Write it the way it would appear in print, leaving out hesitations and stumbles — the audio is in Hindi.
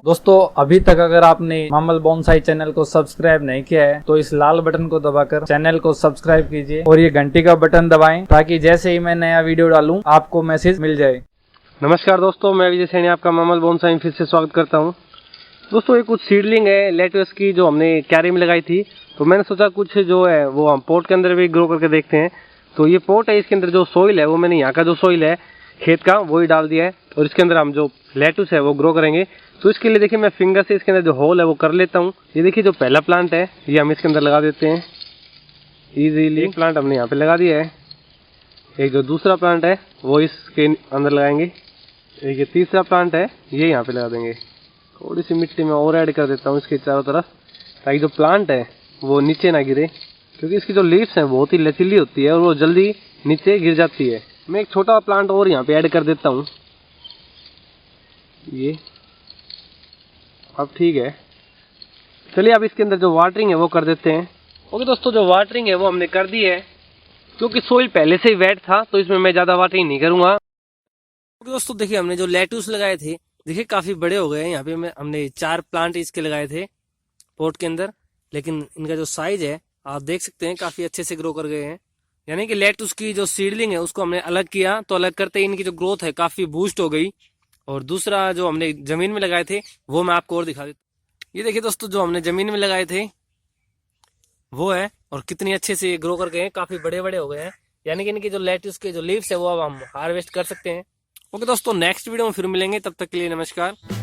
दोस्तों अभी तक अगर आपने मामल बोनसाई चैनल को सब्सक्राइब नहीं किया है तो इस लाल बटन को दबाकर चैनल को सब्सक्राइब कीजिए और ये घंटी का बटन दबाएं ताकि जैसे ही मैं नया वीडियो डालूं आपको मैसेज मिल जाए। नमस्कार दोस्तों, मैं विजय सैनी आपका मामल बोनसाई फिर से स्वागत करता हूं। दोस्तों ये कुछ सीडलिंग है लेट्यूस की जो हमने क्यारी में लगाई थी, तो मैंने सोचा कुछ जो है वो हम पोट के अंदर भी ग्रो करके देखते हैं। तो ये पोट है, इसके अंदर जो सोइल है वो मैंने यहाँ का जो सोइल है खेत का वही डाल दिया है और इसके अंदर हम जो लेट्यूस है वो ग्रो करेंगे। तो इसके लिए देखिए मैं फिंगर से इसके अंदर जो होल है वो कर लेता हूँ। ये देखिए जो पहला प्लांट है ये हम इसके अंदर लगा देते हैं इजीली। एक प्लांट हमने यहाँ पे लगा दिया है, एक जो दूसरा प्लांट है वो इसके अंदर लगाएंगे, एक ये तीसरा प्लांट है ये यहाँ पे लगा देंगे। थोड़ी सी मिट्टी में और ऐड कर देता हूँ इसके चारों तरफ ताकि जो प्लांट है वो नीचे ना गिरे, क्योंकि इसकी जो लीव्स है बहुत ही लचीली होती है और वो जल्दी नीचे गिर जाती है। मैं एक छोटा प्लांट और यहाँ पे ऐड कर देता हूँ। ये अब ठीक है, चलिए अब इसके अंदर जो वाटरिंग है वो कर देते हैं। ओके दोस्तों, जो वाटरिंग है वो हमने कर दी है, क्योंकि सोइल पहले से ही वेट था तो इसमें मैं ज़्यादा वाटरिंग नहीं करूँगा। ओके दोस्तों, देखिए हमने जो लेट्यूस लगाए थे देखिए काफ़ी बड़े हो गए हैं। यहाँ पे हमने 4 प्लांट इसके लगाए थे पोट के अंदर, लेकिन इनका जो साइज है आप देख सकते हैं काफ़ी अच्छे से ग्रो कर गए हैं। यानी कि लेट्यूस की जो सीडलिंग है उसको हमने अलग किया, तो अलग करते ही इनकी जो ग्रोथ है काफ़ी बूस्ट हो गई। और दूसरा जो हमने जमीन में लगाए थे वो मैं आपको और दिखा देता। ये देखिए दोस्तों, जो हमने जमीन में लगाए थे वो है और कितनी अच्छे से ग्रो कर गए हैं, काफी बड़े बड़े हो गए हैं। यानी कि इनकी जो लेट्यूस के जो लीव्स है वो अब हम हार्वेस्ट कर सकते हैं। ओके दोस्तों, नेक्स्ट वीडियो में फिर मिलेंगे, तब तक के लिए नमस्कार।